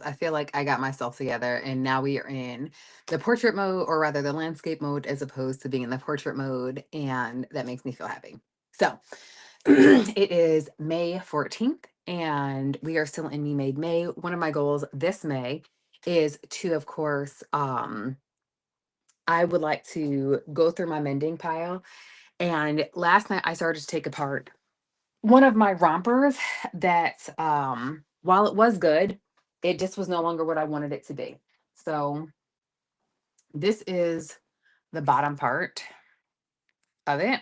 I feel like I got myself together and now we are in the portrait mode, or rather the landscape mode, as opposed to being in the portrait mode. And that makes me feel happy. So it is May 14th and we are still in Me Made May. One of my goals this May is to, of course, I would like to go through my mending pile. And last night I started to take apart one of my rompers that, while it was good, it just was no longer what I wanted it to be. So this is the bottom part of it.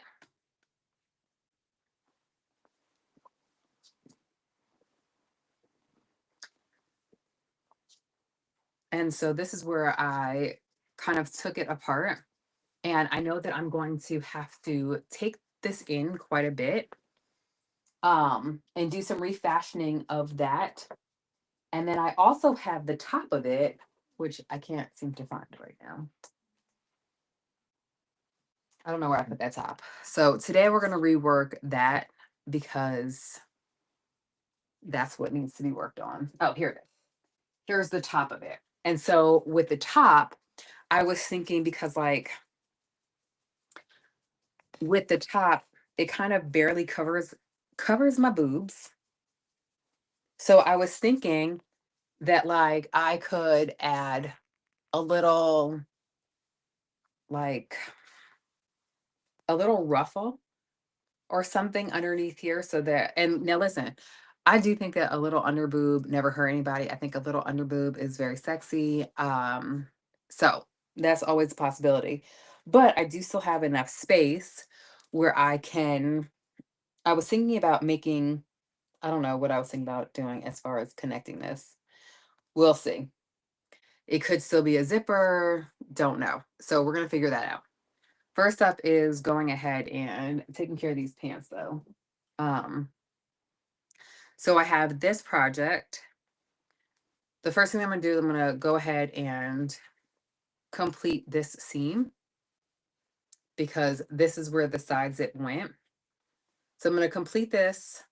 And so this is where I kind of took it apart. And I know that I'm going to have to take this in quite a bit, and do some refashioning of that. And then I also have the top of it, which I can't seem to find right now. I don't know where I put that top. So today we're going to rework that because that's what needs to be worked on. Oh, here it is. Here's the top of it. And so with the top, I was thinking, because like with the top, it kind of barely covers my boobs. So I was thinking that like I could add a little, like a little ruffle or something underneath here, so that, and now listen, I do think that a little under boob never hurt anybody. I think a little under boob is very sexy. So that's always a possibility. But I do still have enough space where I was thinking about making, I don't know what I was thinking about doing as far as connecting this. We'll see. It could still be a zipper, don't know. So we're gonna figure that out. First up is going ahead and taking care of these pants though. Um, so I have this project. The first thing I'm gonna do, I'm gonna go ahead and complete this seam because this is where the side zip went. So I'm gonna complete this,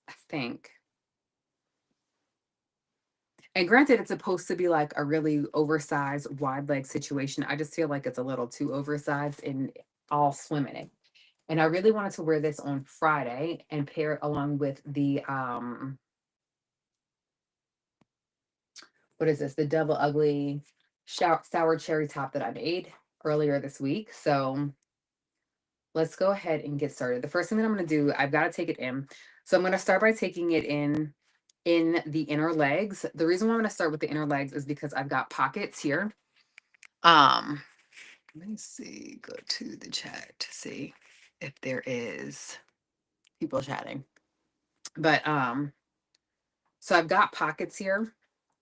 I think. And granted, it's supposed to be like a really oversized wide leg situation. I just feel like it's a little too oversized and all swim in it. And I really wanted to wear this on Friday and pair it along with the what is this? The Double Ugly sour cherry top that I made earlier this week. So let's go ahead and get started. The first thing that I'm going to do, I've got to take it in. So I'm going to start by taking it in the inner legs. The reason why I'm going to start with the inner legs is because I've got pockets here. Let me see, go to the chat to see if there is people chatting. But so I've got pockets here,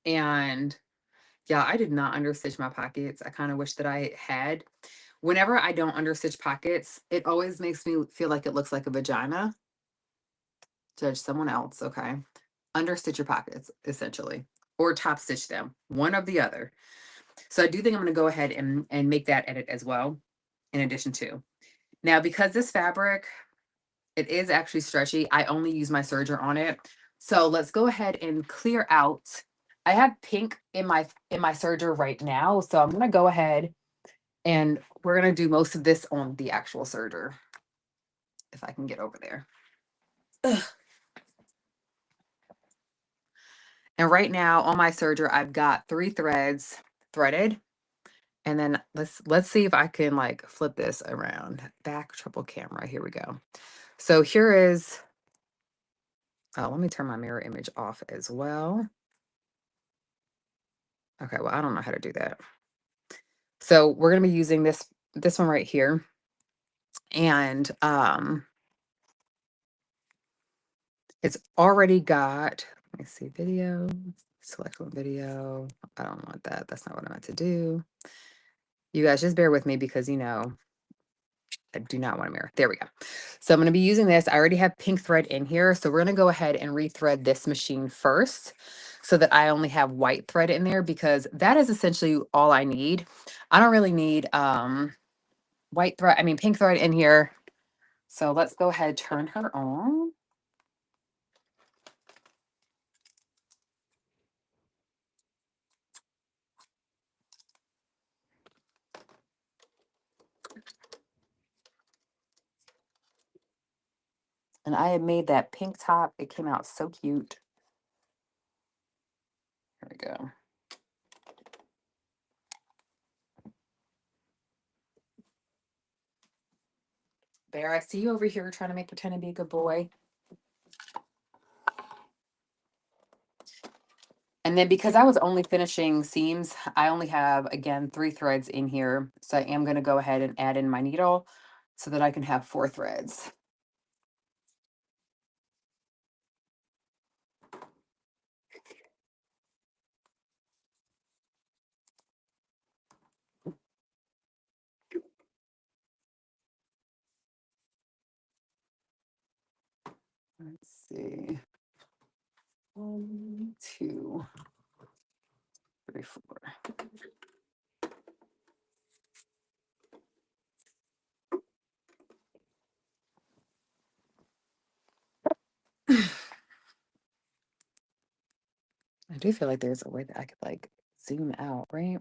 and yeah, I did not understitch my pockets. I kind of wish that I had. Whenever I don't understitch pockets, it always makes me feel like it looks like a vagina. Judge someone else, okay? Understitch your pockets, essentially, or top stitch them, one of the other. So I do think I'm going to go ahead and make that edit as well, in addition to. Now, because this fabric, it is actually stretchy, I only use my serger on it. So let's go ahead and clear out. I have pink in my serger right now, so I'm going to go ahead and we're going to do most of this on the actual serger, if I can get over there. Ugh. And right now on my serger, I've got 3 threads threaded. And then let's see if I can like flip this around. Back triple camera. Here we go. So here is, oh, let me turn my mirror image off as well. Okay, well, I don't know how to do that. So we're going to be using this one right here. And it's already got, let me see, video, select one video. I don't want that. That's not what I meant to do. You guys just bear with me because, you know, I do not want a mirror. There we go. So I'm going to be using this. I already have pink thread in here. So we're going to go ahead and rethread this machine first so that I only have white thread in there, because that is essentially all I need. I don't really need pink thread in here. So let's go ahead, turn her on. And I had made that pink top. It came out so cute. Here we go. Bear, I see you over here trying to make pretend to be a good boy. And then because I was only finishing seams, I only have, again, 3 threads in here. So I am going to go ahead and add in my needle so that I can have 4 threads. Let's see. 1, 2, 3, 4. I do feel like there's a way that I could like zoom out, right?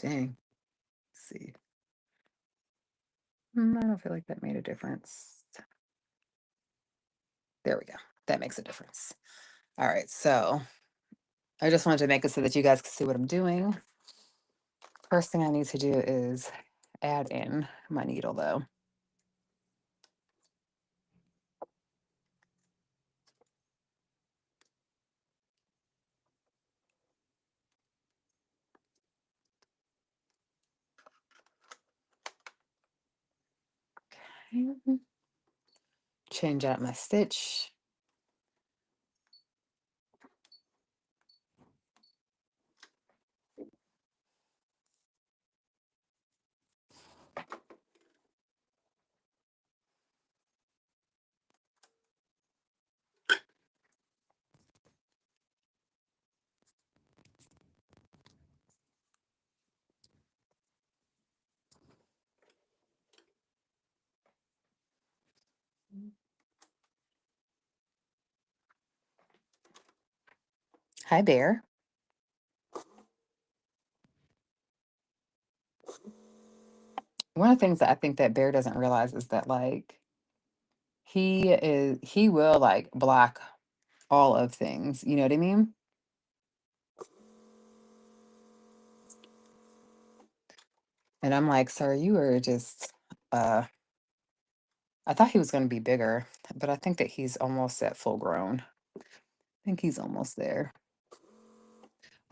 Dang. Let's see. I don't feel like that made a difference. There we go. That makes a difference. All right. So I just wanted to make it so that you guys can see what I'm doing. First thing I need to do is add in my needle though. Okay. Change out my stitch. Hi, Bear. One of the things that I think that Bear doesn't realize is that like he will like block all of things. You know what I mean? And I'm like, sir, you are just I thought he was going to be bigger, but I think that he's almost at full grown. I think he's almost there.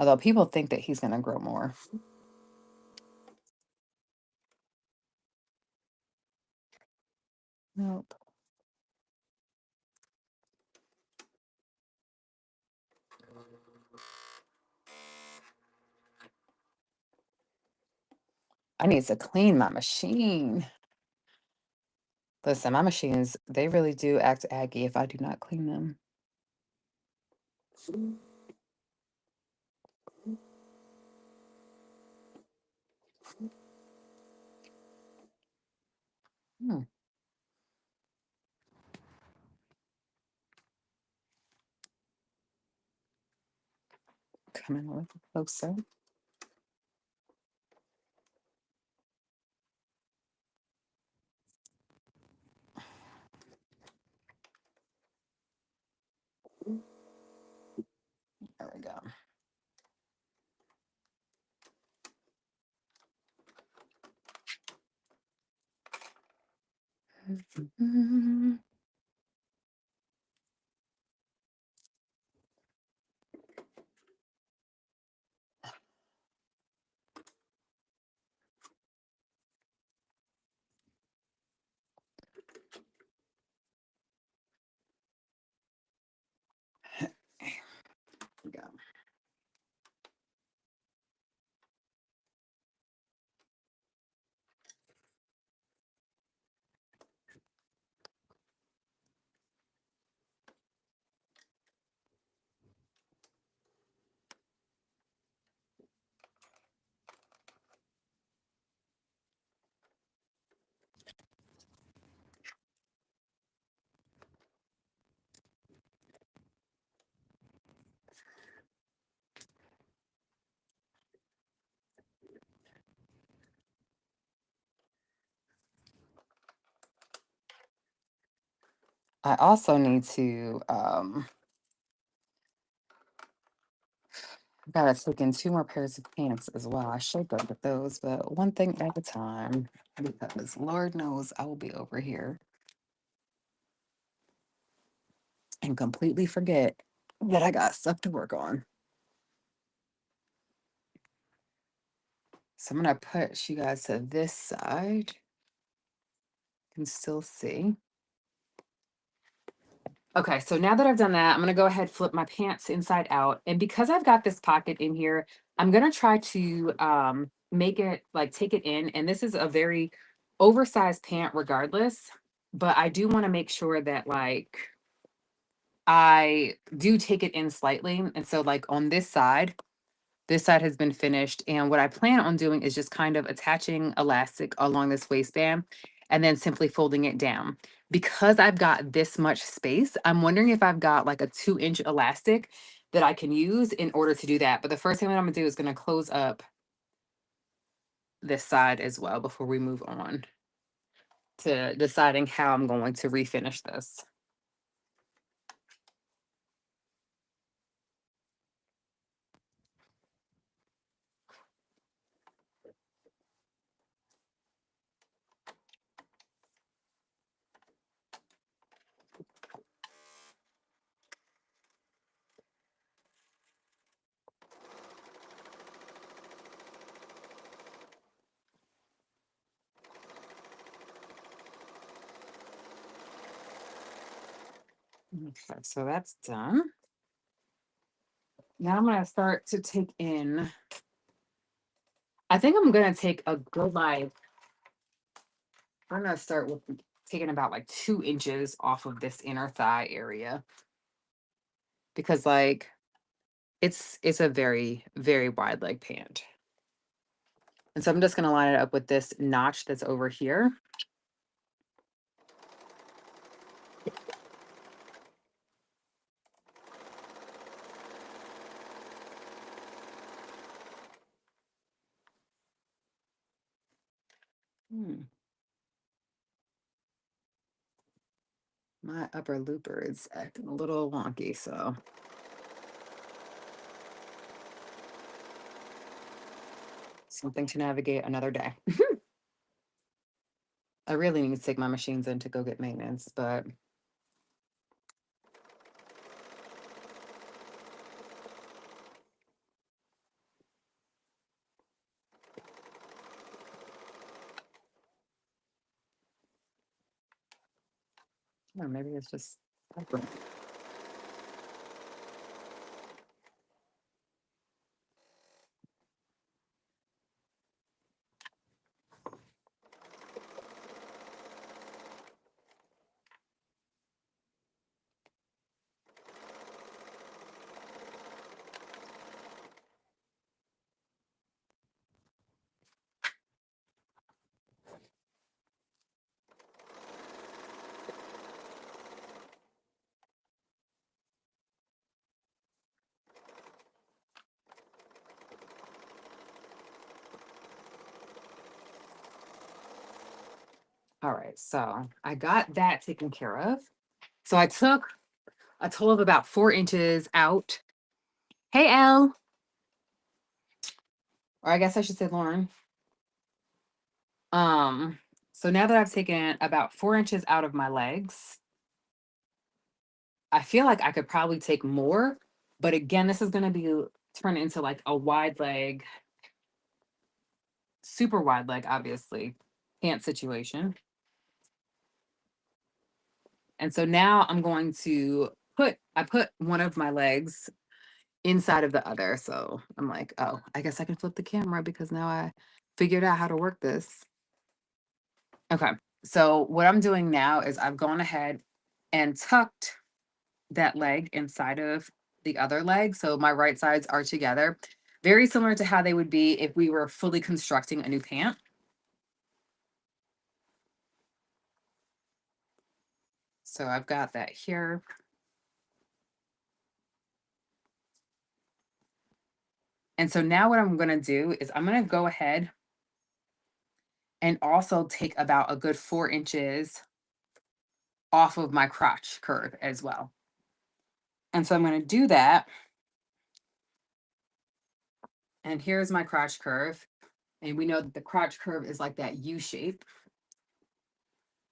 Although people think that he's going to grow more. Nope. I need to clean my machine. Listen, my machines, they really do act aggy if I do not clean them. Hmm. Coming a little closer. There we go. There we go. I also need to gotta take in 2 more pairs of pants as well. I should go with those, but one thing at a time because Lord knows I will be over here and completely forget that I got stuff to work on. So I'm gonna put you guys to this side. You can still see. Okay, so now that I've done that, I'm gonna go ahead, flip my pants inside out. And because I've got this pocket in here, I'm gonna try to make it like take it in. And this is a very oversized pant regardless, but I do want to make sure that like I do take it in slightly. And so like on this side has been finished. And what I plan on doing is just kind of attaching elastic along this waistband and then simply folding it down. Because I've got this much space, I'm wondering if I've got like a 2-inch elastic that I can use in order to do that. But the first thing that I'm gonna do is gonna close up this side as well before we move on to deciding how I'm going to refinish this. Okay, so that's done. Now I'm gonna start to take in. I think I'm gonna take a good like. I'm gonna start with taking about like 2 inches off of this inner thigh area because like it's a very wide leg pant. And so I'm just gonna line it up with this notch that's over here. Hmm. My upper looper is acting a little wonky, so something to navigate another day. I really need to take my machines in to go get maintenance, but or maybe it's just all right. So I got that taken care of. So I took a total of about 4 inches out. Hey, Elle. Or I guess I should say Lauren. Um, so now that I've taken about 4 inches out of my legs, I feel like I could probably take more, but again, this is gonna be turn into like a wide leg, super wide leg, obviously, pant situation. And so now I'm going to I put one of my legs inside of the other. So I'm like, oh, I guess I can flip the camera because now I figured out how to work this. Okay. So what I'm doing now is I've gone ahead and tucked that leg inside of the other leg. So my right sides are together. Very similar to how they would be if we were fully constructing a new pant. So I've got that here. And so now what I'm going to do is I'm going to go ahead and also take about a good 4 inches off of my crotch curve as well. And so I'm going to do that. And here's my crotch curve. And we know that the crotch curve is like that U shape.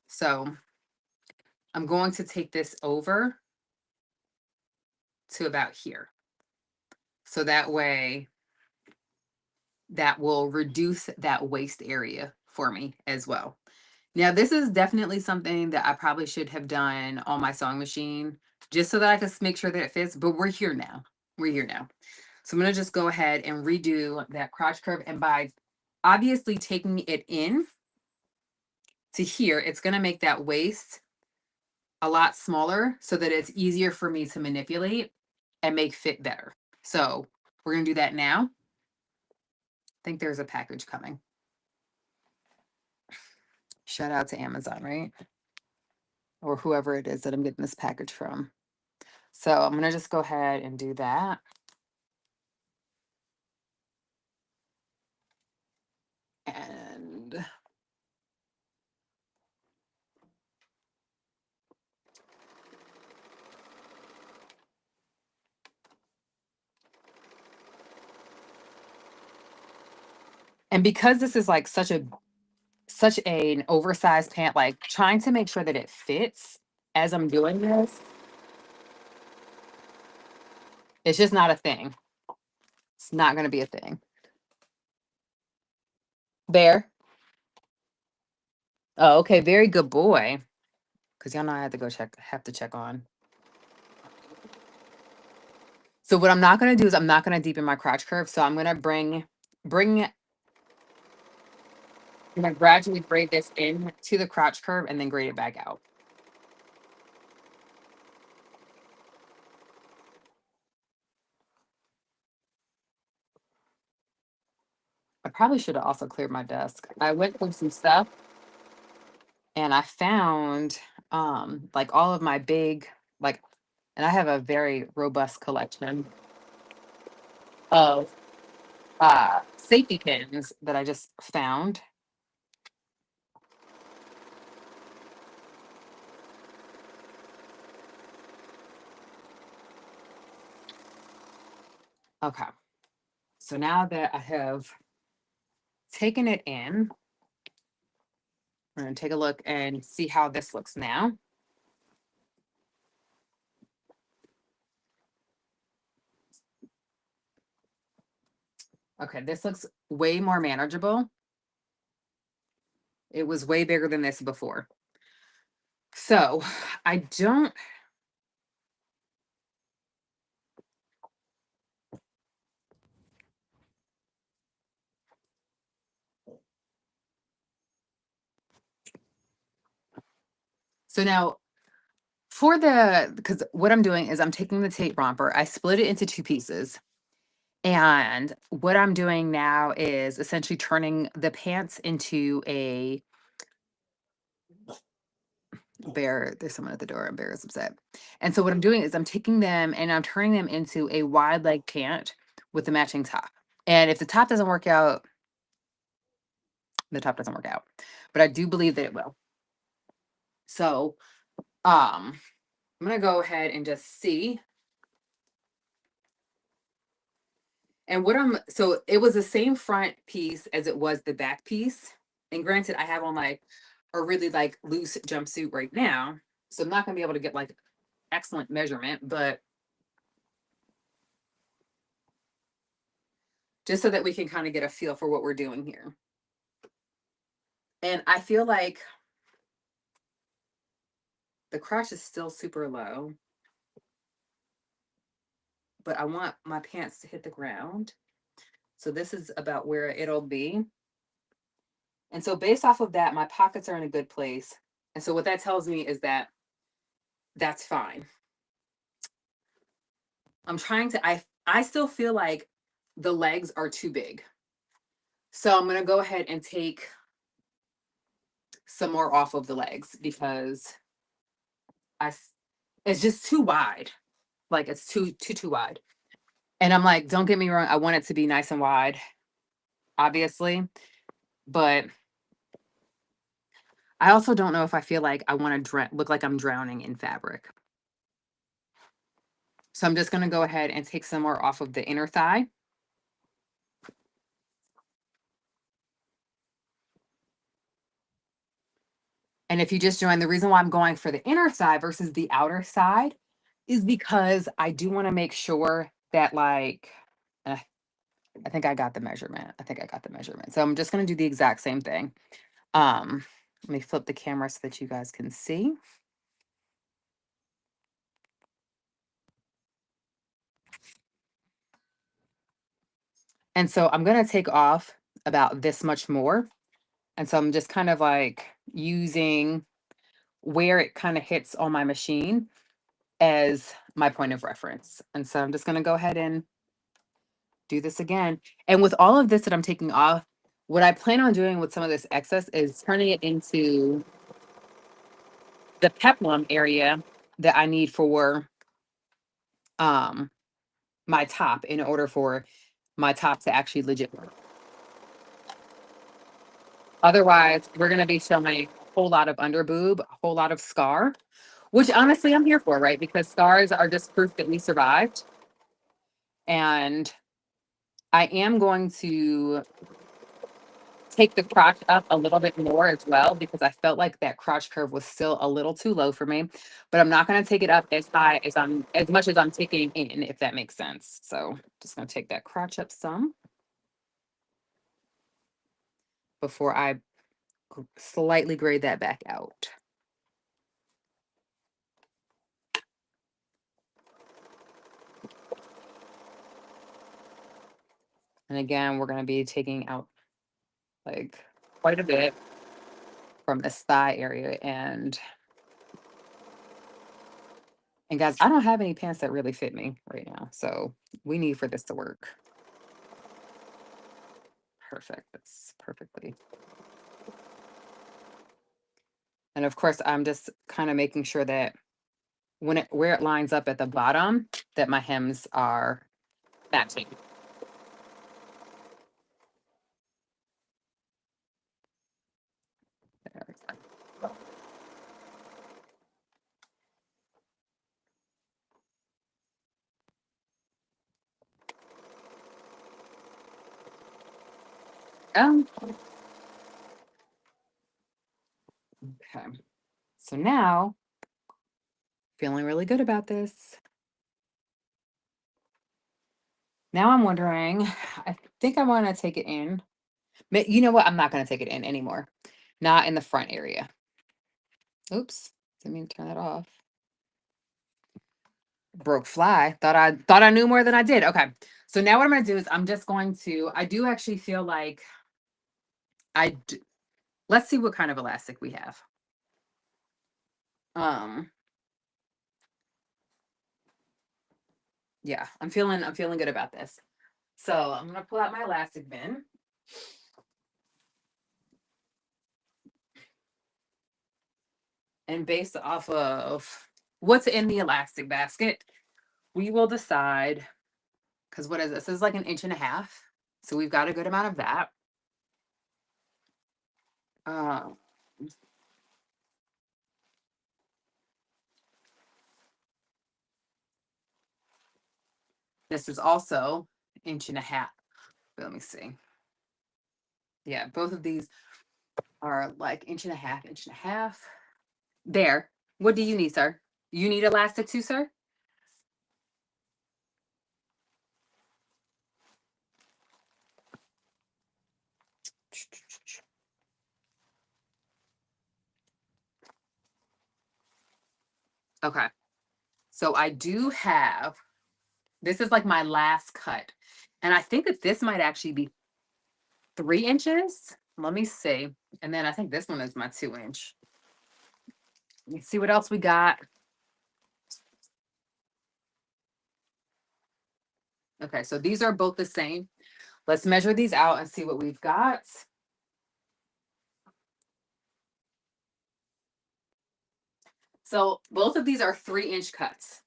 So I'm going to take this over to about here. So that way that will reduce that waist area for me as well. Now, this is definitely something that I probably should have done on my sewing machine just so that I could make sure that it fits, but we're here now. We're here now. So I'm going to just go ahead and redo that crotch curve. And by obviously taking it in to here, it's going to make that waist a lot smaller so that it's easier for me to manipulate and make fit better. So we're going to do that now. I think there's a package coming. Shout out to Amazon, right? Or whoever it is that I'm getting this package from. So I'm going to just go ahead and do that. And because this is like such an oversized pant, like trying to make sure that it fits as I'm doing this, it's just not a thing. It's not going to be a thing. Bear. Oh, okay. Very good boy. Because y'all know I have to check on. So what I'm not going to do is I'm not going to deepen my crotch curve. So I'm going to I'm going to gradually braid this in to the crotch curve and then braid it back out. I probably should have also cleared my desk. I went through some stuff and I found like all of my big, like, and I have a very robust collection of safety pins that I just found. Okay. So now that I have taken it in, we're going to take a look and see how this looks now. Okay, this looks way more manageable. It was way bigger than this before. So I don't. So now because what I'm doing is I'm taking the tape romper, I split it into two pieces. And what I'm doing now is essentially turning the pants into a bear. There's someone at the door and Bear is upset. And so what I'm doing is I'm taking them and I'm turning them into a wide leg pant with the matching top. And if the top doesn't work out, the top doesn't work out. But I do believe that it will. So I'm gonna go ahead and just see. And so it was the same front piece as it was the back piece. And granted, I have on like a really like loose jumpsuit right now. So I'm not gonna be able to get like excellent measurement, but just so that we can kind of get a feel for what we're doing here. And I feel like the crotch is still super low, but I want my pants to hit the ground. So this is about where it'll be. And so based off of that, my pockets are in a good place. And so what that tells me is that that's fine. I'm trying to, I still feel like the legs are too big. So I'm going to go ahead and take some more off of the legs because it's just too wide. Like it's too wide. And I'm like, don't get me wrong. I want it to be nice and wide, obviously, but I also don't know if I feel like I want to look like I'm drowning in fabric. So I'm just going to go ahead and take some more off of the inner thigh. And if you just joined, the reason why I'm going for the inner thigh versus the outer side is because I do want to make sure that like, uh, I think I got the measurement. I think I got the measurement. So I'm just going to do the exact same thing. Let me flip the camera so that you guys can see. And so I'm going to take off about this much more. And so I'm just kind of like using where it kind of hits on my machine as my point of reference. And so I'm just going to go ahead and do this again. And with all of this that I'm taking off, what I plan on doing with some of this excess is turning it into the peplum area that I need for um my top in order for my top to actually legit work. Otherwise, we're going to be showing a whole lot of under boob, a whole lot of scar, which honestly I'm here for, right? Because scars are just proof that we survived. And I am going to take the crotch up a little bit more as well because I felt like that crotch curve was still a little too low for me. But I'm not going to take it up as high as as much as I'm taking in, if that makes sense. So just going to take that crotch up some before I slightly grade that back out. And again, we're going to be taking out like quite a bit from this thigh area. And guys, I don't have any pants that really fit me right now. So we need for this to work. Perfect. That's perfectly. And of course, I'm just kind of making sure that where it lines up at the bottom, that my hems are matching. There we go. Okay. So now, feeling really good about this. Now I'm wondering, I think I want to take it in. You know what? I'm not going to take it in anymore. Not in the front area. Oops. Didn't mean to turn that off. Broke fly. Thought I knew more than I did. Okay. So now what I'm going to do is I'm just going to, I do actually feel like let's see what kind of elastic we have. Yeah, I'm feeling good about this. So I'm gonna pull out my elastic bin. And based off of what's in the elastic basket, we will decide, because what is this? This is like 1.5 inches. So we've got a good amount of that. Uh, this is also 1.5 inches. Let me see. Yeah, both of these are like 1.5 inches, 1.5 inches. There. What do you need, sir? You need elastic too, sir? Okay. So I do have, this is like my last cut. And I think that this might actually be 3 inches. Let me see. And then I think this one is my 2 inch. Let's see what else we got. Okay, so these are both the same. Let's measure these out and see what we've got. So both of these are 3 inch cuts.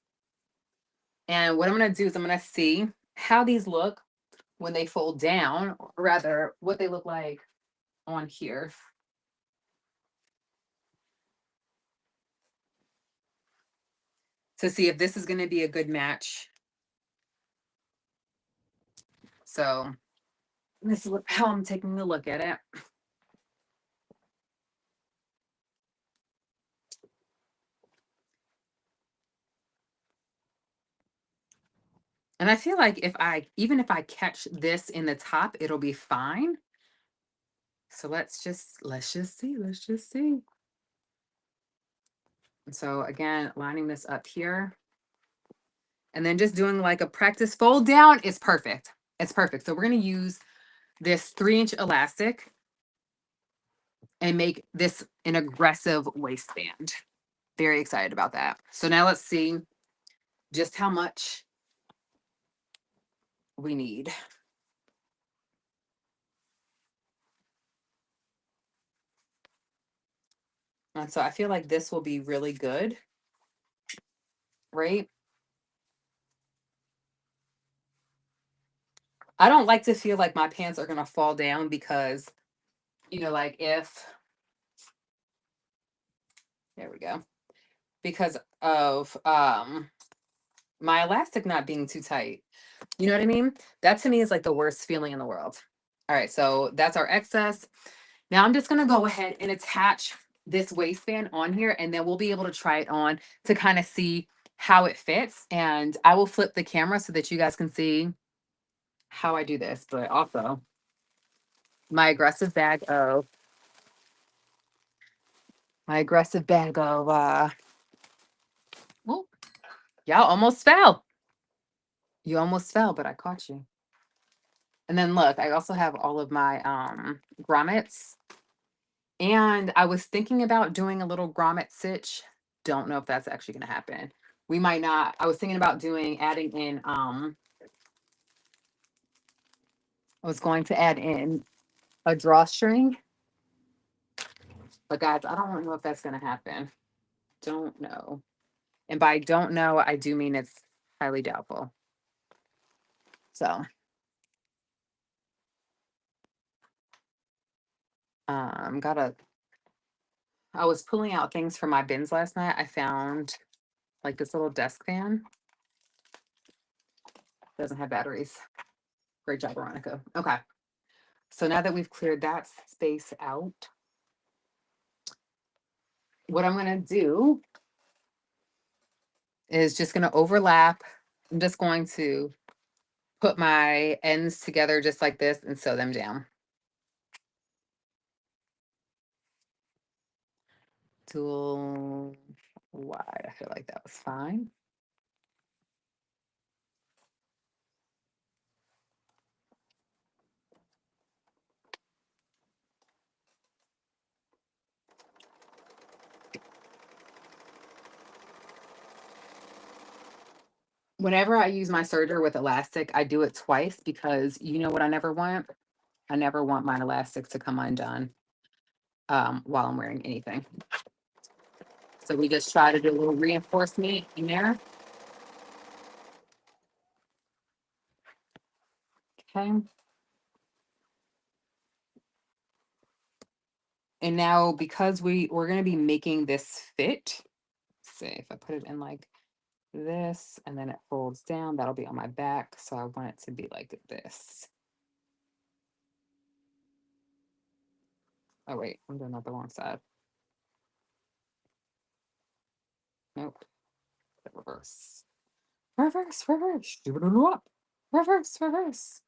And what I'm going to do is I'm going to see how these look when they fold down, or rather what they look like on here. to see if this is going to be a good match. So this is how I'm taking a look at it. And I feel like even if I catch this in the top, it'll be fine. So let's just see. Let's just see. And so again, lining this up here. And then just doing like a practice fold down is perfect. It's perfect. So we're going to use this 3-inch elastic and make this an aggressive waistband. Very excited about that. So now let's see just how much we need. And so I feel like this will be really good, right? I don't like to feel like my pants are going to fall down because, like if, there we go, because of my elastic not being too tight. You know what I mean? That to me is like the worst feeling in the world. All right, so that's our excess. Now I'm just going to go ahead and attach this waistband on here, and then we'll be able to try it on to kind of see how it fits. And I will flip the camera so that you guys can see how I do this, but also my aggressive bag of oh, y'all almost fell. You almost fell, but I caught you. And then look, I also have all of my grommets. And I was thinking about doing a little grommet stitch. Don't know if that's actually going to happen. We might not. I was thinking about adding in I was going to add in a drawstring. But guys, I don't know if that's going to happen. Don't know. And by don't know, I do mean it's highly doubtful. So, I was pulling out things from my bins last night. I found like this little desk fan. Doesn't have batteries. Great job, Veronica. Okay. So now that we've cleared that space out, what I'm going to do is just going to overlap. I'm just going to put my ends together just like this and sew them down. Dual wide. I feel like that was fine. Whenever I use my serger with elastic, I do it twice because you know what I never want? I never want my elastic to come undone while I'm wearing anything. So we just try to do a little reinforcement in there. Okay. And now because we're going to be making this fit, let's see if I put it in like this and then it folds down, that'll be on my back. So I want it to be like this. Oh wait, I'm doing that the wrong side. Nope. Reverse. Reverse, reverse. Reverse, reverse.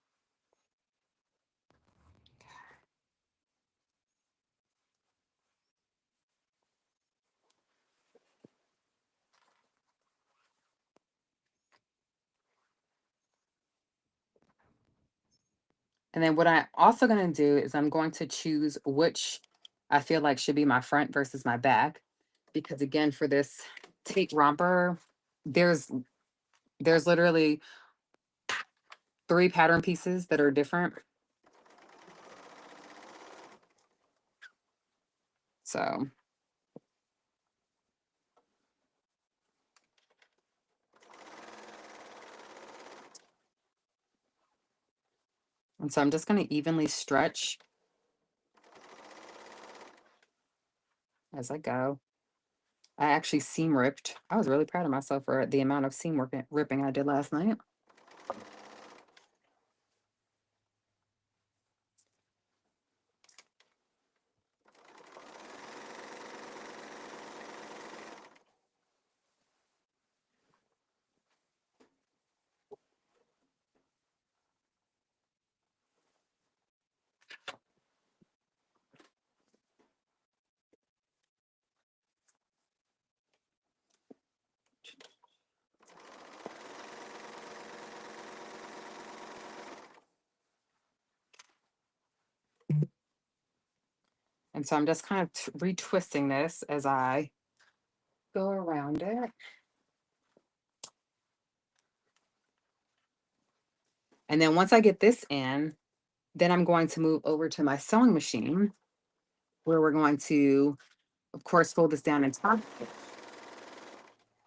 And then what I'm also going to do is I'm going to choose which I feel like should be my front versus my back. Because again, for this take romper, there's literally 3 pattern pieces that are different. So and so I'm just going to evenly stretch as I go. I actually seam ripped. I was really proud of myself for the amount of ripping I did last night. And so I'm just kind of retwisting this as I go around it. And then once I get this in, then I'm going to move over to my sewing machine where we're going to, of course, fold this down and top it.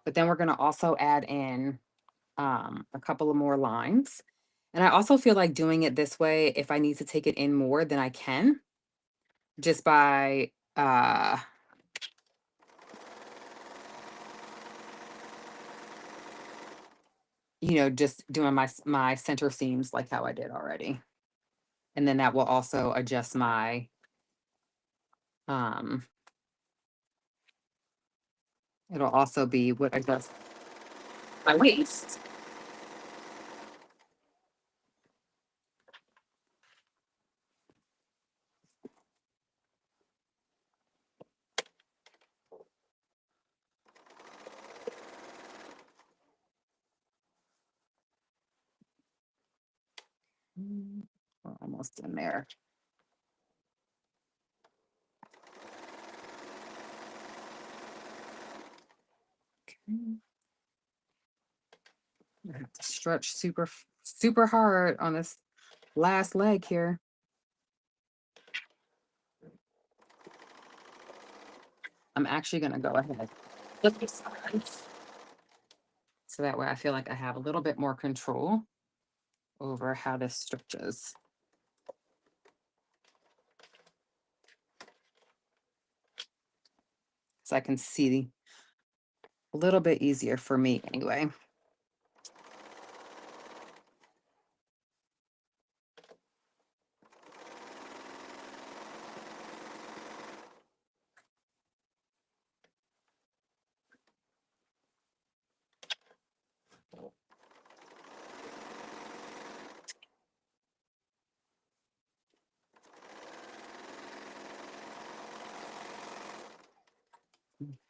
But then we're going to also add in a couple of more lines. And I also feel like doing it this way, if I need to take it in more, then I can just by just doing my center seams like how I did already. And then that will also adjust my um it'll also be what adjusts my waist. We're almost in there. Okay. I have to stretch super hard on this last leg here. I'm actually gonna go ahead flip the sides. So that way I feel like I have a little bit more control over how this stretches. So I can see a little bit easier for me anyway.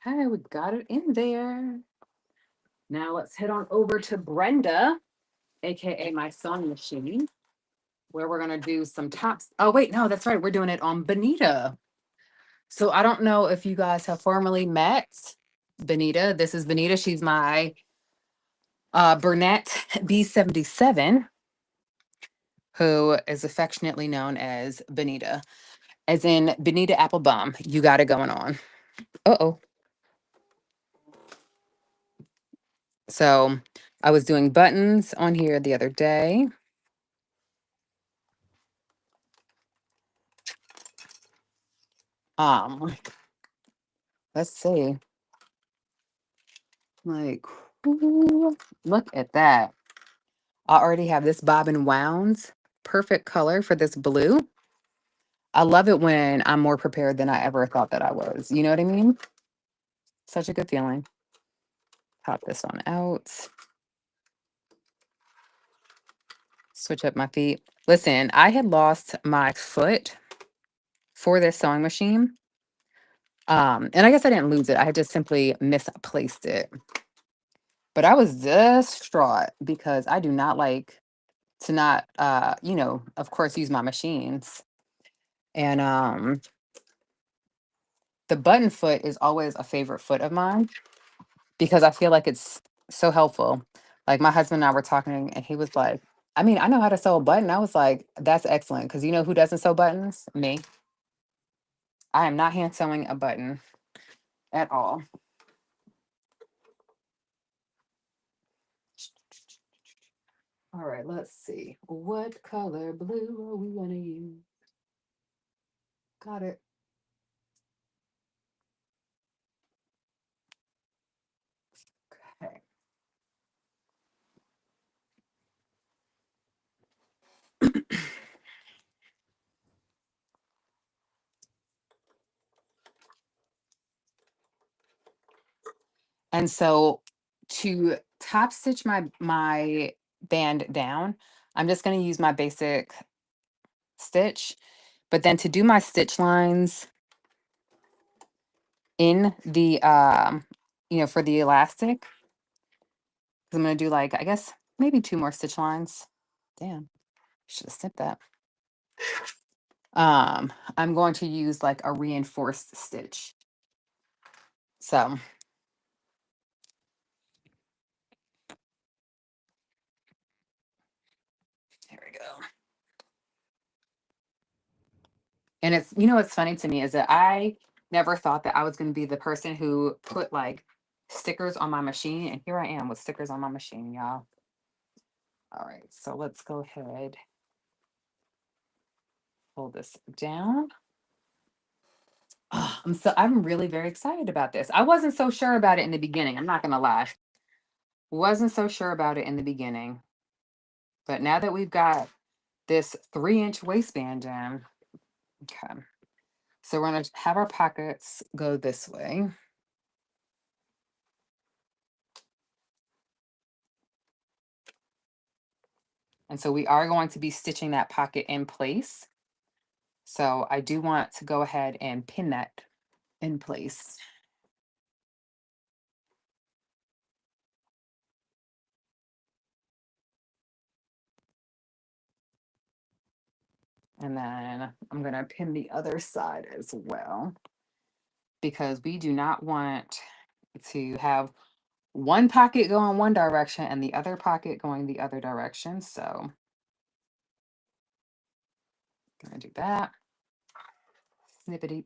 Okay, we got it in there. Now let's head on over to Brenda, aka my sewing machine, where we're gonna do some tops. Oh wait, no, that's right. We're doing it on Benita. So I don't know if you guys have formally met Benita. This is Benita. She's my Burnett B77, who is affectionately known as Benita, as in Benita Applebaum. You got it going on. Uh-oh. So I was doing buttons on here the other day. Um, let's see. Like, ooh, look at that. I already have this bobbin wounds. Perfect color for this blue. I love it when I'm more prepared than I ever thought that I was. You know what I mean? Such a good feeling. Pop this one out. Switch up my feet. Listen, I had lost my foot for this sewing machine. And I guess I didn't lose it. I had just simply misplaced it. But I was distraught because I do not like to not of course use my machines. And the button foot is always a favorite foot of mine because I feel like it's so helpful. Like my husband and I were talking and he was like, I mean, I know how to sew a button. I was like, that's excellent. Because you know who doesn't sew buttons? Me. I am not hand sewing a button at all. All right, let's see. What color blue are we going to use? Got it. And so to top stitch my band down, I'm just going to use my basic stitch. But then to do my stitch lines in the for the elastic, 'cause I'm going to do like, I guess maybe 2 more stitch lines. Damn, should have snipped that. I'm going to use like a reinforced stitch. So there we go. And it's, what's funny to me is that I never thought that I was going to be the person who put like stickers on my machine. And here I am with stickers on my machine, y'all. All right, so let's go ahead, pull this down. Oh, I'm really very excited about this. I wasn't so sure about it in the beginning. I'm not gonna lie. Wasn't so sure about it in the beginning. But now that we've got this 3-inch waistband in, okay. So we're gonna have our pockets go this way. And so we are going to be stitching that pocket in place. So I do want to go ahead and pin that in place. And then I'm going to pin the other side as well, because we do not want to have one pocket go in one direction and the other pocket going the other direction. So I'm going to do that. Snippety.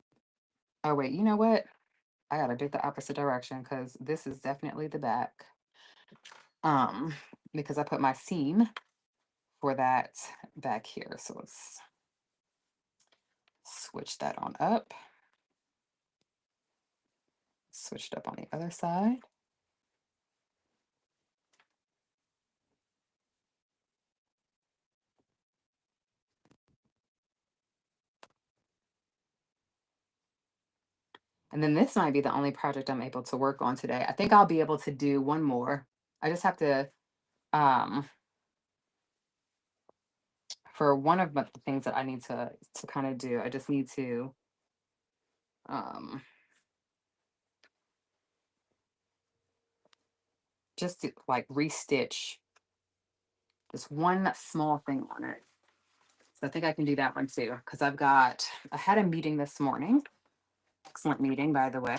Oh, wait, you know what? I got to do it the opposite direction because this is definitely the back. Because I put my seam for that back here. So let's switch that on up. Switch it up on the other side. And then this might be the only project I'm able to work on today. I think I'll be able to do one more. I just have to, for one of the things that I need to kind of do, I just need to, just to like restitch just one small thing on it. So I think I can do that one too, because I had a meeting this morning. Excellent meeting, by the way.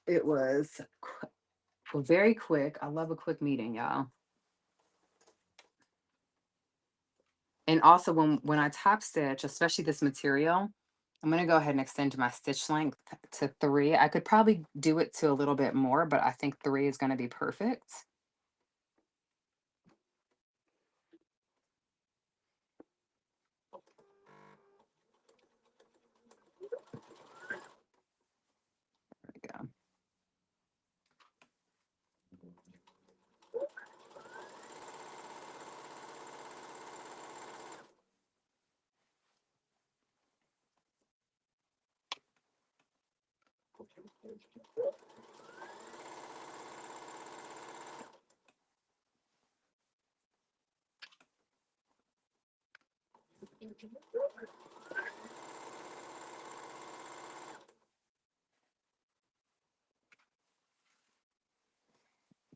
It was very quick. I love a quick meeting, y'all. And also when I top stitch, especially this material, I'm going to go ahead and extend my stitch length to 3. I could probably do it to a little bit more, but I think 3 is going to be perfect. There we go.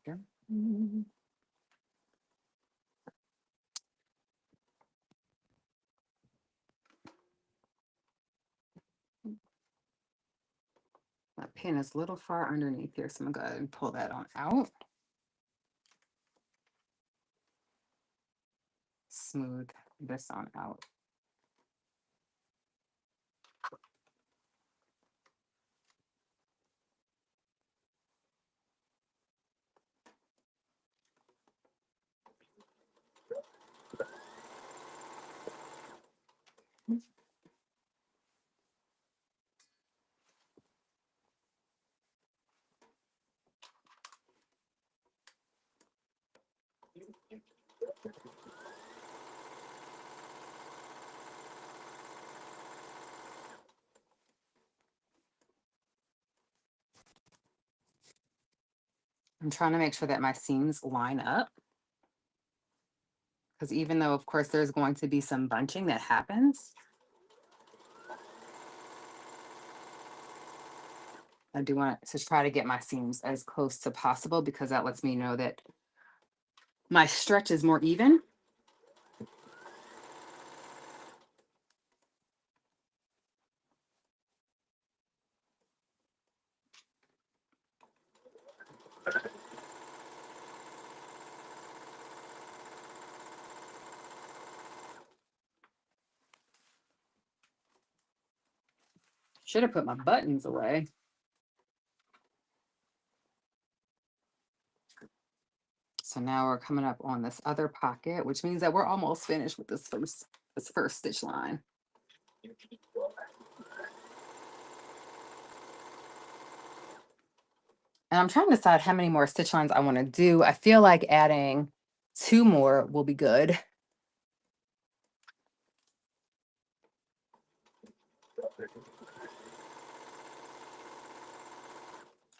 Okay. My pin is a little far underneath here, so I'm going to go ahead and pull that on out. Smooth this on out. I'm trying to make sure that my seams line up, because even though, of course, there's going to be some bunching that happens, I do want to try to get my seams as close to possible, because that lets me know that my stretch is more even. Should have put my buttons away. So now we're coming up on this other pocket, which means that we're almost finished with this first stitch line. And I'm trying to decide how many more stitch lines I want to do. I feel like adding 2 more will be good.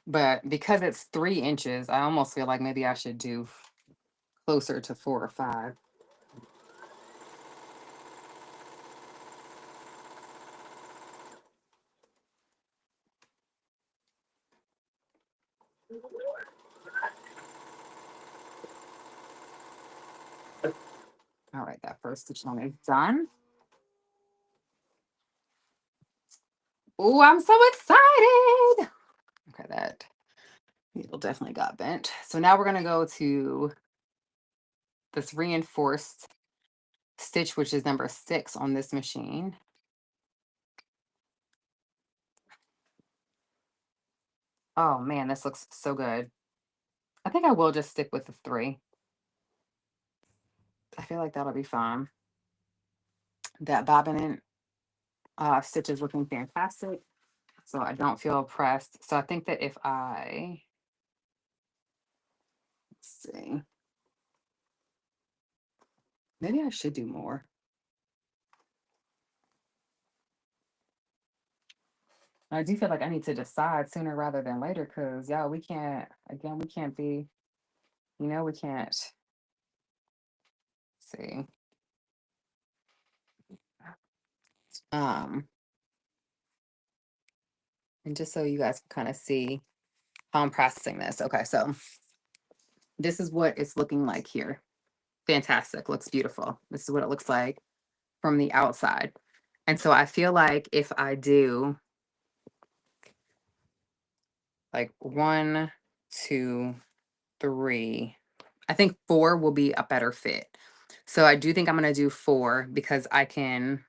But because it's 3 inches, I almost feel like maybe I should do closer to 4 or 5. All right, that first stitch line is done. Oh, I'm so excited. Okay, that needle definitely got bent. So now we're going to go to this reinforced stitch, which is number 6 on this machine. Oh man, this looks so good. I think I will just stick with the 3. I feel like that'll be fine. That bobbin stitch is looking fantastic, so I don't feel pressed. So I think that if let's see, maybe I should do more. I do feel like I need to decide sooner rather than later, because y'all, we can't, again, we can't be, we can't see. Um, and just so you guys can kind of see how I'm processing this. Okay, so this is what it's looking like here. Fantastic, looks beautiful. This is what it looks like from the outside. And so I feel like if I do like 1, 2, 3, I think 4 will be a better fit. So I do think I'm going to do 4, because I can,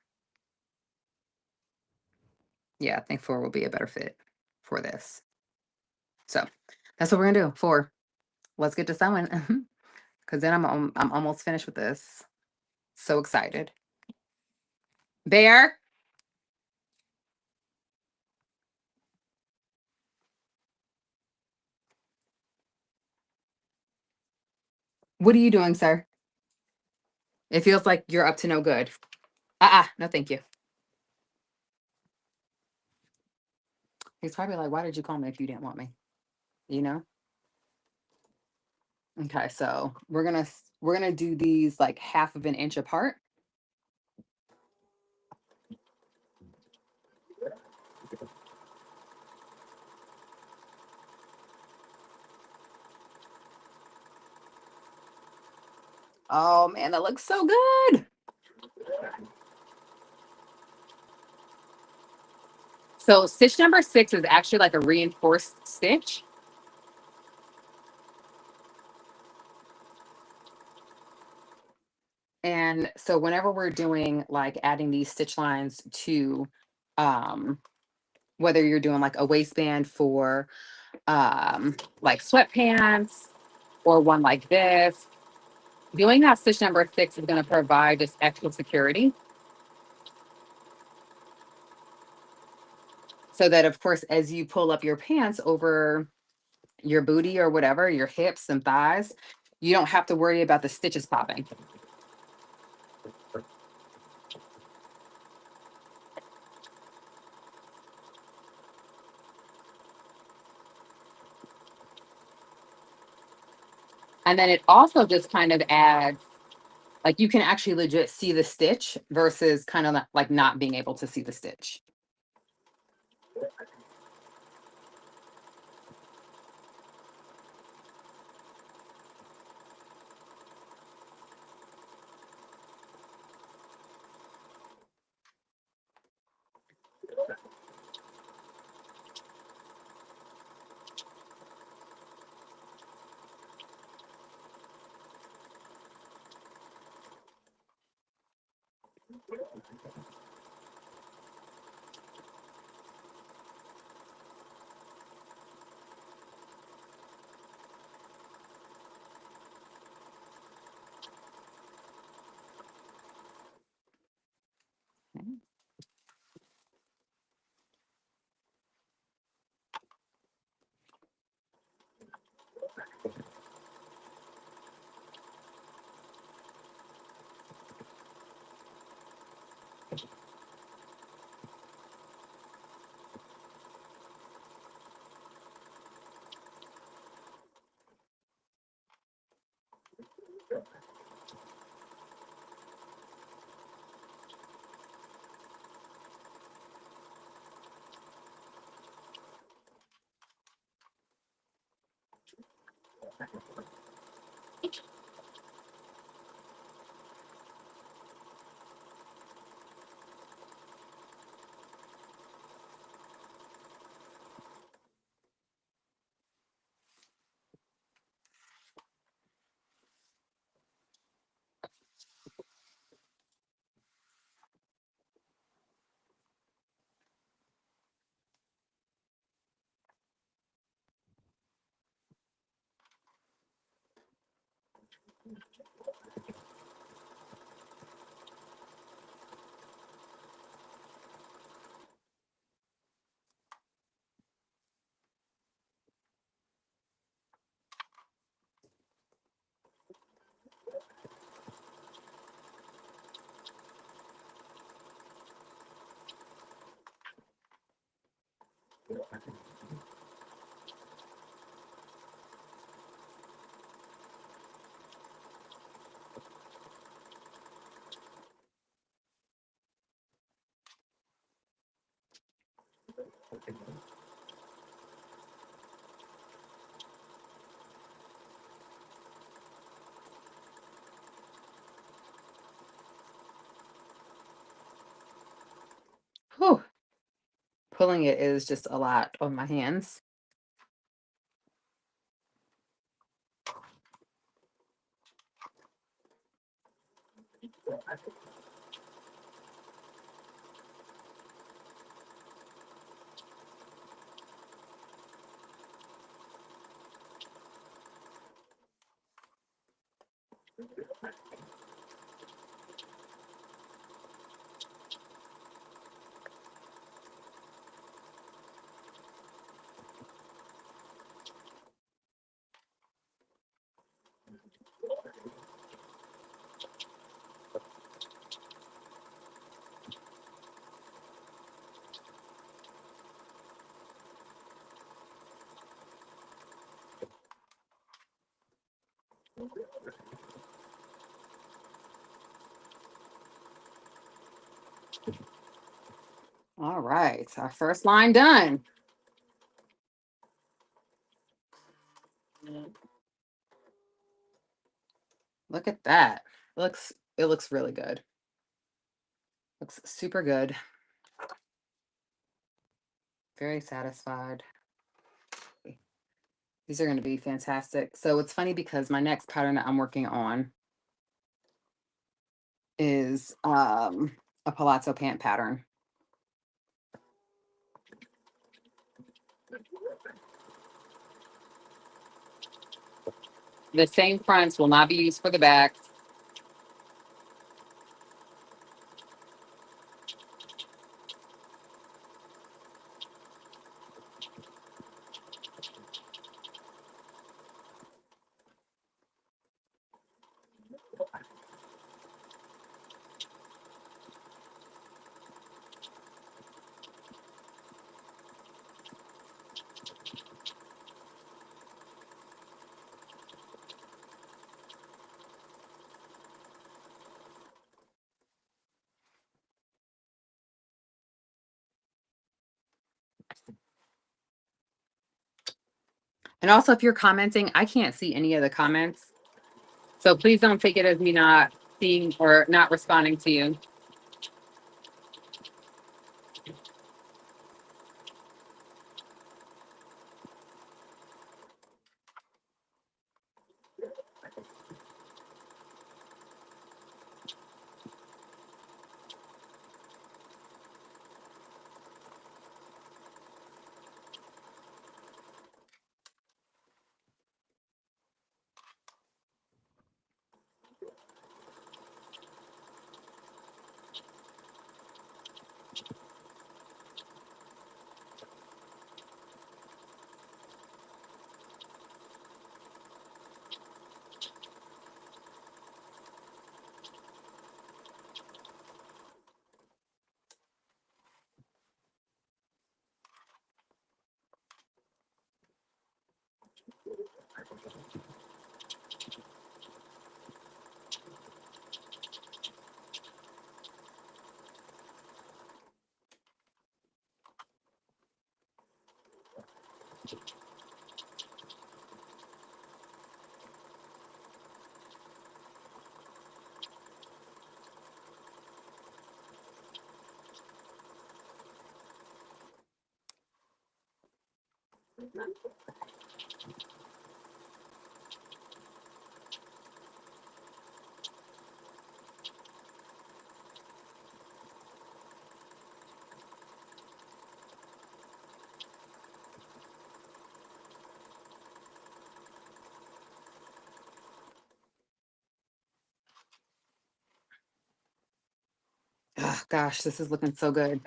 yeah, I think 4 will be a better fit for this. So that's what we're going to do. 4. Let's get to sewing, because then I'm almost finished with this. So excited. Bear, what are you doing, sir? It feels like you're up to no good. No, thank you. He's probably like, why did you call me if you didn't want me? You know? Okay, so we're gonna do these like 1/2 of an inch apart. Oh man, that looks so good. So stitch number 6 is actually like a reinforced stitch. And so whenever we're doing like adding these stitch lines to um whether you're doing like a waistband for like sweatpants, or one like this, doing that stitch number 6 is going to provide just extra security. So that, of course, as you pull up your pants over your booty or whatever, your hips and thighs, you don't have to worry about the stitches popping. And then it also just kind of adds, like, you can actually legit see the stitch versus kind of like not being able to see the stitch. Whew. Pulling it is just a lot on my hands. All right, our first line done. Look at that. It looks really good. Looks super good. Very satisfied. These are going to be fantastic. So it's funny because my next pattern that I'm working on is a palazzo pant pattern. The same fronts will not be used for the backs. And also, if you're commenting, I can't see any of the comments. So please don't take it as me not seeing or not responding to you. Oh, gosh, this is looking so good.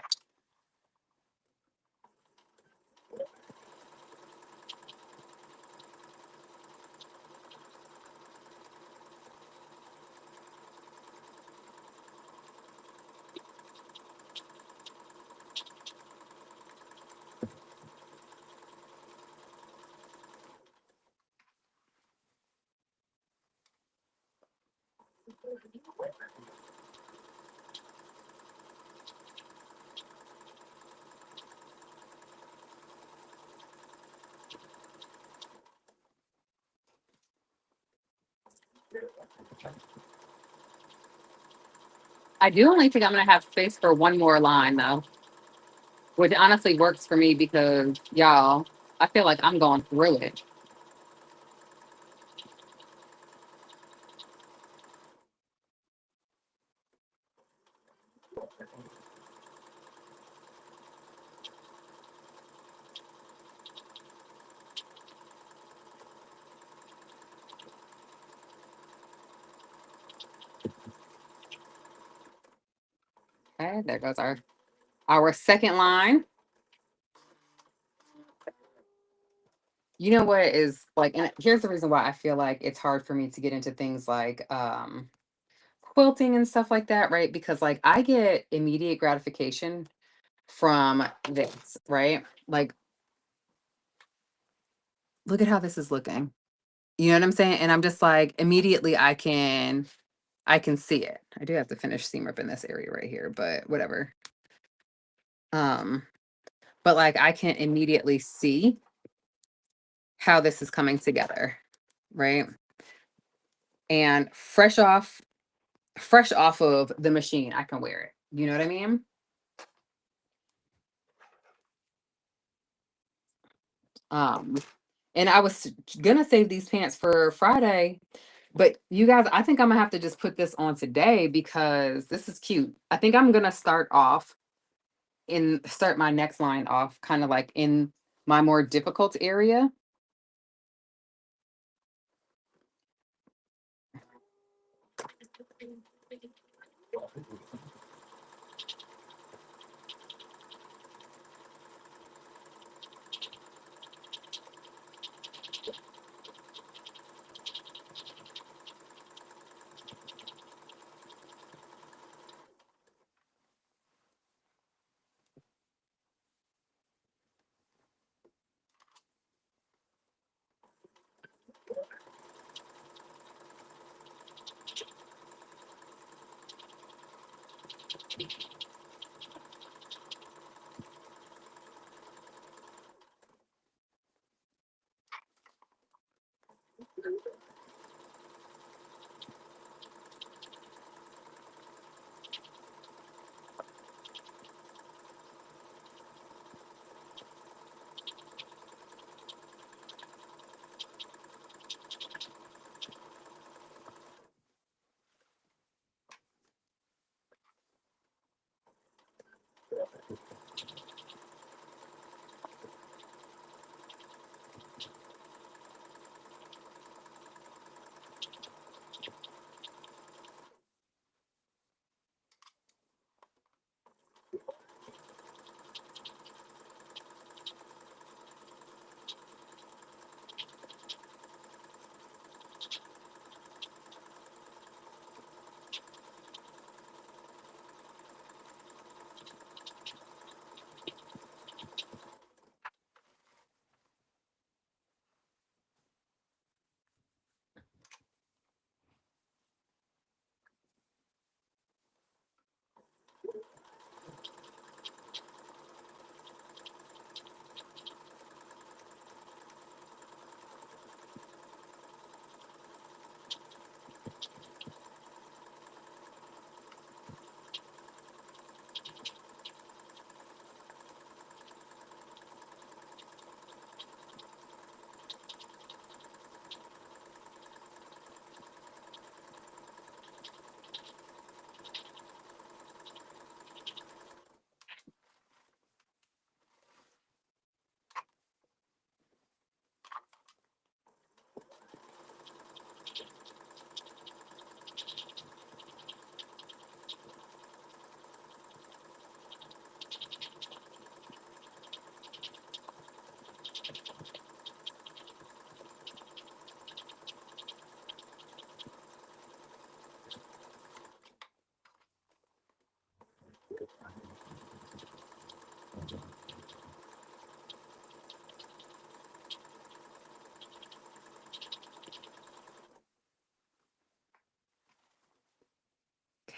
I do only think I'm going to have space for one more line, though, which honestly works for me because, y'all, I feel like I'm going through it. Okay, there goes our second line. You know what is like, and here's the reason why I feel like it's hard for me to get into things like quilting and stuff like that, right? Because like I get immediate gratification from this, right? Like, look at how this is looking. You know what I'm saying? And I'm just like, immediately I can see it. I do have to finish seam rip in this area right here, but whatever. Um, but like I can immediately see how this is coming together, right? And fresh off of the machine, I can wear it. You know what I mean? Um, and I was gonna save these pants for Friday, but you guys, I think I'm gonna have to just put this on today because this is cute. I think I'm gonna start my next line off kind of like in my more difficult area.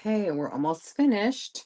Okay, we're almost finished.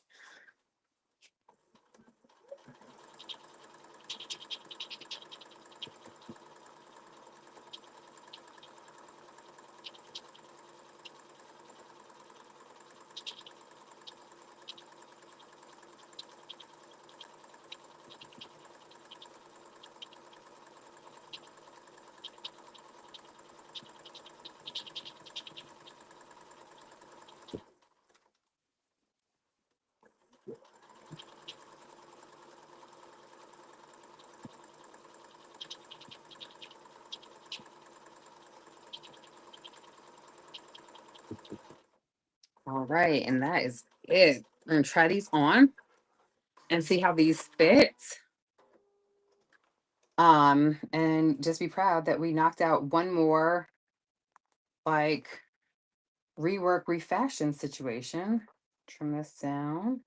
All right, and that is it. I'm gonna try these on and see how these fit. And just be proud that we knocked out one more like rework, refashion situation. Trim this down.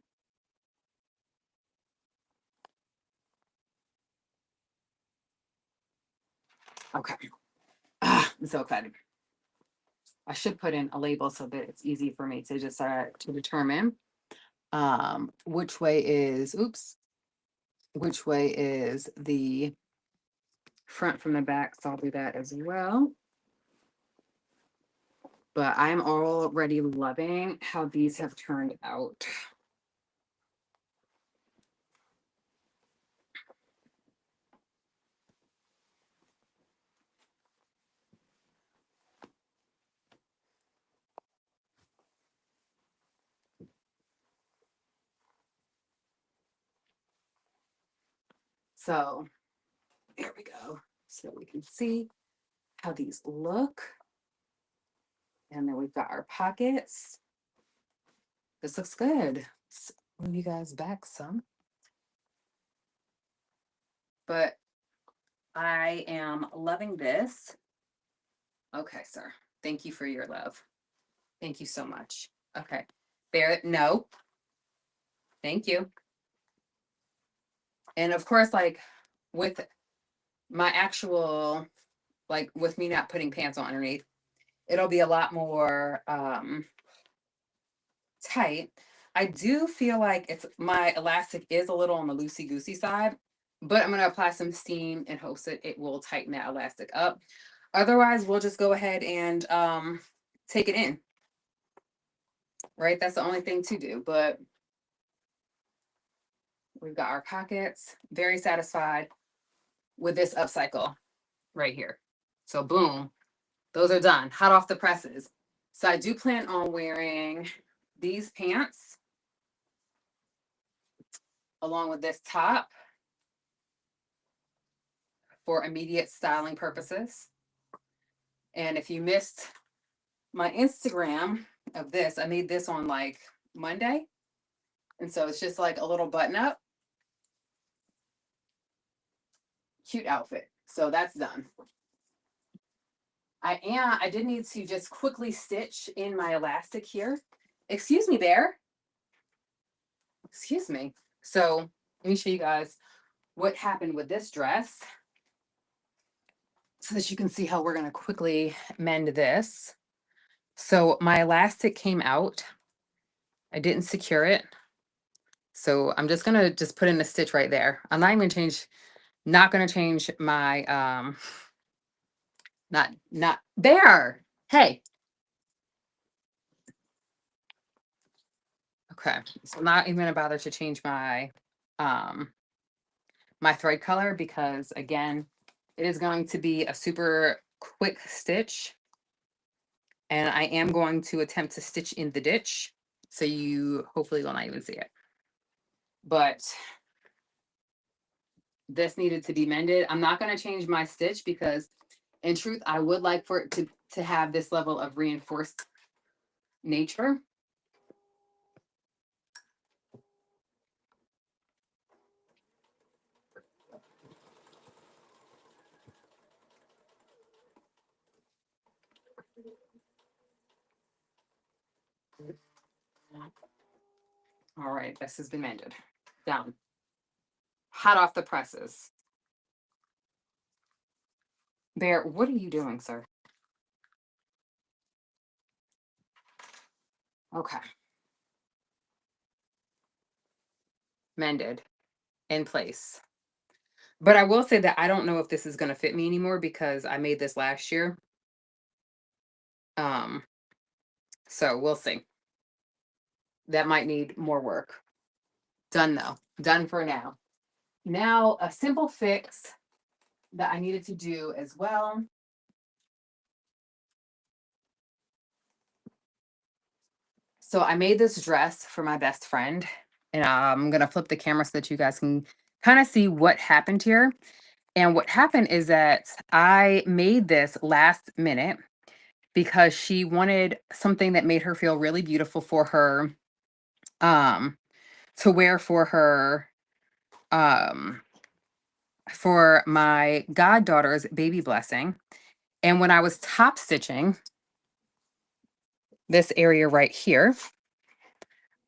Okay. I'm so excited. I should put in a label so that it's easy for me to just to determine which way is which way is the front from the back. So I'll do that as well. But I'm already loving how these have turned out. So there we go. So we can see how these look. And then we've got our pockets. This looks good. Let's move you guys back some. But I am loving this. Okay, sir. Thank you for your love. Thank you so much. Okay. Bear, no. Thank you. And of course, like with my actual, like with me not putting pants on underneath, it'll be a lot more tight. I do feel like it's my elastic is a little on the loosey goosey side, but I'm gonna apply some steam in hopes that it will tighten that elastic up. Otherwise, we'll just go ahead and take it in. Right, that's the only thing to do. But we've got our pockets. Very satisfied with this upcycle right here. So boom, those are done. Hot off the presses. So I do plan on wearing these pants along with this top for immediate styling purposes. And if you missed my Instagram of this, I made this on like Monday. And so it's just like a little button up. Cute outfit. So that's done. I did need to just quickly stitch in my elastic here. Excuse me, Bear. Excuse me. So let me show you guys what happened with this dress so that you can see how we're going to quickly mend this. So my elastic came out. I didn't secure it. So I'm just going to just put in a stitch right there. I'm not even not going to change my, not there. Hey. Okay. So I'm not even going to bother to change um, my thread color because again, it is going to be a super quick stitch. And I am going to attempt to stitch in the ditch. So you hopefully will not even see it. But this needed to be mended. I'm not going to change my stitch because in truth, I would like for it to have this level of reinforced nature. All right, this has been mended. Down. Hot off the presses. Bear, what are you doing, sir? Okay. mended in place. But I will say that I don't know if this is going to fit me anymore because I made this last year. Um, so we'll see. That might need more work. Done though. Done for now. Now, a simple fix that I needed to do as well. So I made this dress for my best friend, and I'm going to flip the camera so that you guys can kind of see what happened here. And what happened is that I made this last minute because she wanted something that made her feel really beautiful for her, um to wear um for my goddaughter's baby blessing. And when I was top stitching this area right here,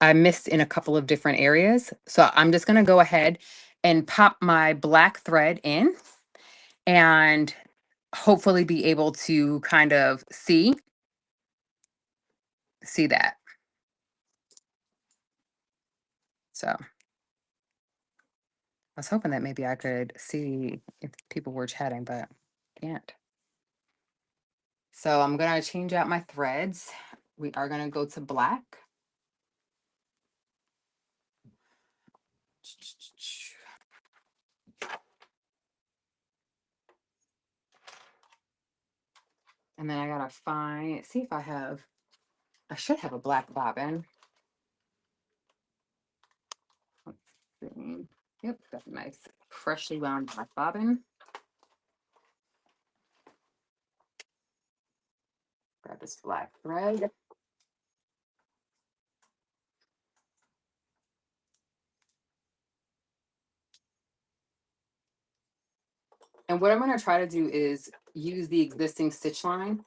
I missed in a couple of different areas. So I'm just going to go ahead and pop my black thread in and hopefully be able to kind of see that. So I was hoping that maybe I could see if people were chatting, but can't. So I'm going to change out my threads. We are going to go to black. And then I got to see if I should have a black bobbin. Let's see. Yep, got a nice freshly wound black bobbin. Grab this black thread. And what I'm going to try to do is use the existing stitch line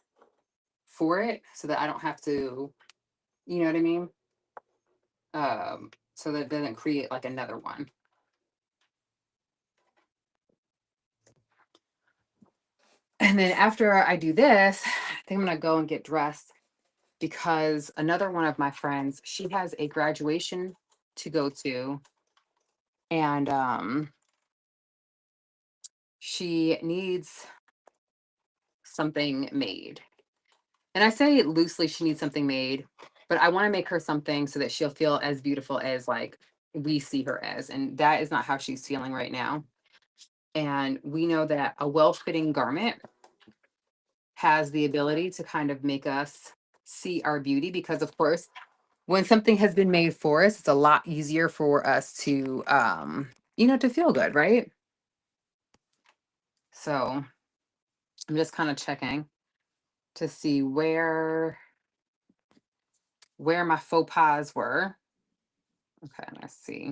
for it so that I don't have to, you know what I mean? So that it doesn't create like another one. And then after I do this, I think I'm going to go and get dressed because another one of my friends, she has a graduation to go to, and she needs something made. And I say loosely she needs something made, but I want to make her something so that she'll feel as beautiful as like we see her as. And that is not how she's feeling right now. And we know that a well-fitting garment has the ability to kind of make us see our beauty because of course when something has been made for us, it's a lot easier for us to to feel good, right? So I'm just kind of checking to see where my faux pas were. Okay, let's see.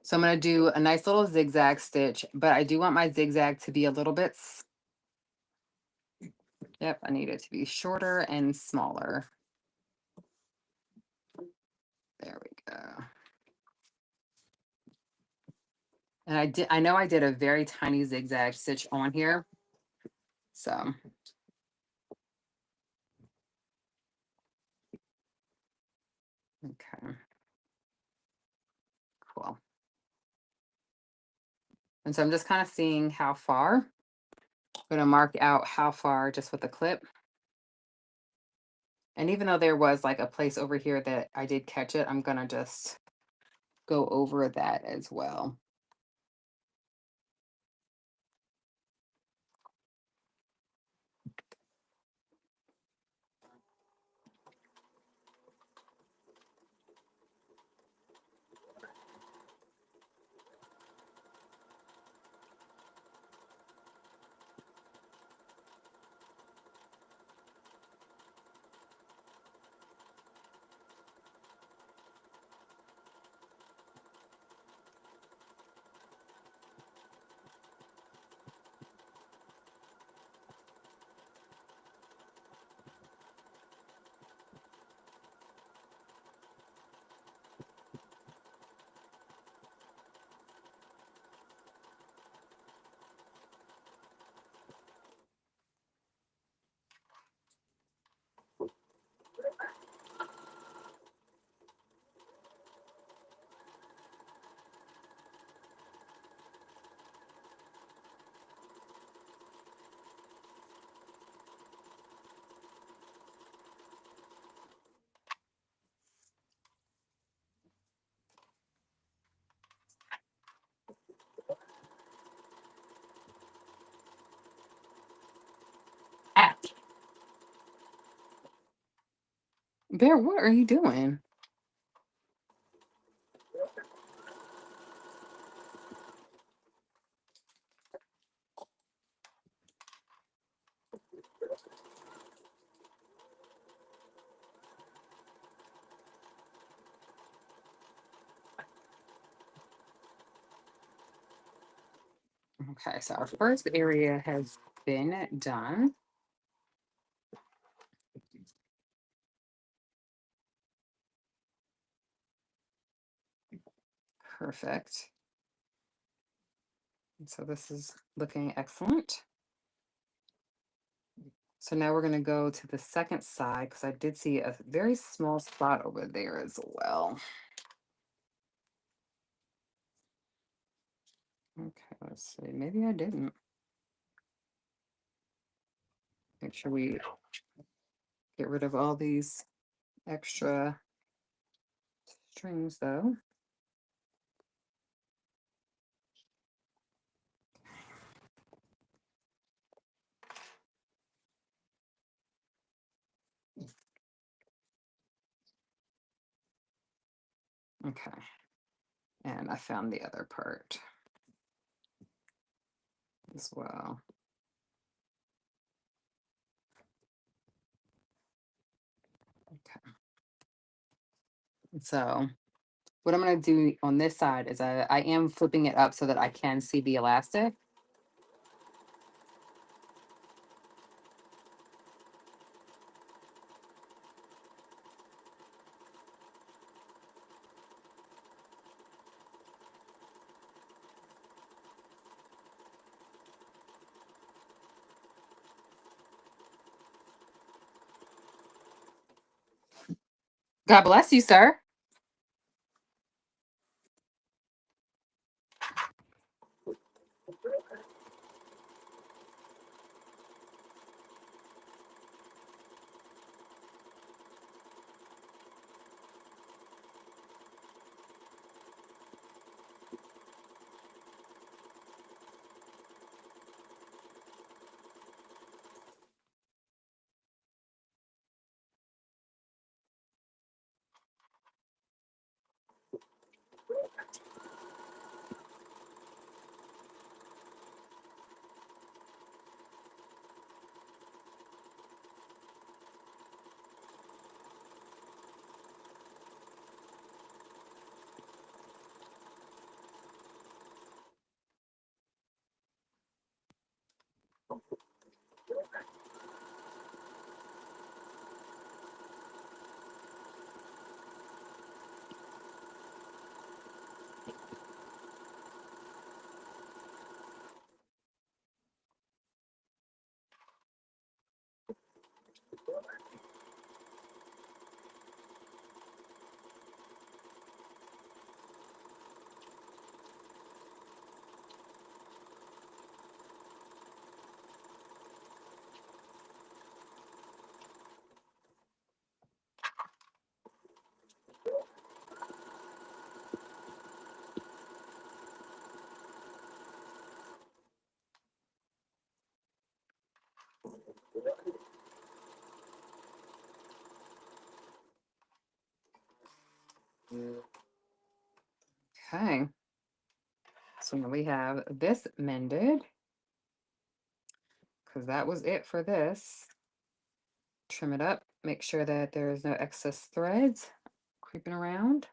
So I'm going to do a nice little zigzag stitch, but I do want my zigzag to be a little bit, yep, I need it to be shorter and smaller. There we go. And I know I did a very tiny zigzag stitch on here. So okay. Cool. And so I'm just kind of seeing how far. I'm going to mark out how far just with the clip. And even though there was like a place over here that I did catch it, I'm going to just go over that as well. Bear, what are you doing? Okay, so our first area has been done. Perfect. And so this is looking excellent. So now we're going to go to the second side because I did see a very small spot over there as well. Okay, let's see. Maybe I didn't. Make sure we get rid of all these extra strings though. Okay. And I found the other part as well. Okay. So what I'm going to do on this side is I am flipping it up so that I can see the elastic. God bless you, sir. Okay. So now we have this mended because that was it for this. Trim it up, make sure that there's no excess threads creeping around.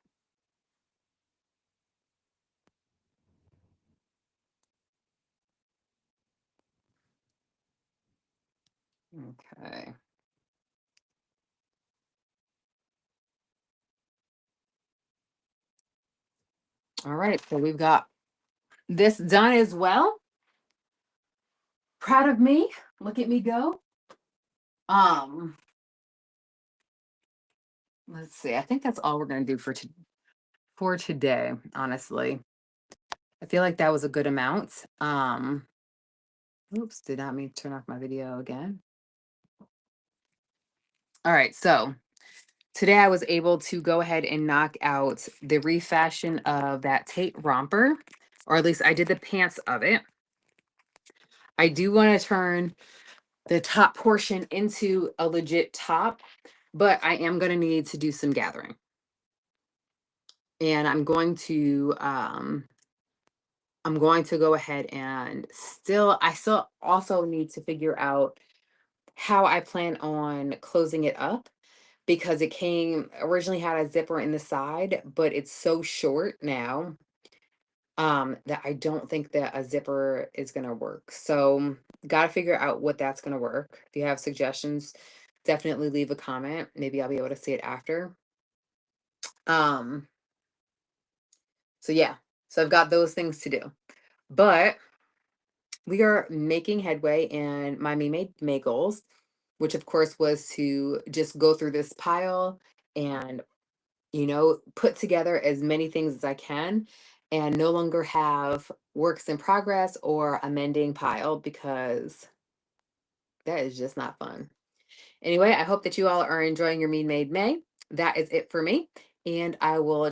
Okay. All right, so we've got this done as well. Proud of me. Look at me go. Let's see. I think that's all we're going to do for today, honestly. I feel like that was a good amount. Oops, did not mean to turn off my video again. All right, so today I was able to go ahead and knock out the refashion of that Tate romper, or at least I did the pants of it. I do want to turn the top portion into a legit top. but I am going to need to do some gathering. And I'm going to go ahead and I still also need to figure out how I plan on closing it up, because it came originally had a zipper in the side, but it's so short now that I don't think that a zipper is going to work. So, got to figure out what that's going to work. If you have suggestions, definitely leave a comment. Maybe I'll be able to see it after. Um, so yeah. So I've got those things to do. But we are making headway in my Me Made May goals, which of course was to just go through this pile and, put together as many things as I can and no longer have works in progress or a mending pile, because that is just not fun. Anyway, I hope that you all are enjoying your Me Made May. That is it for me. And I will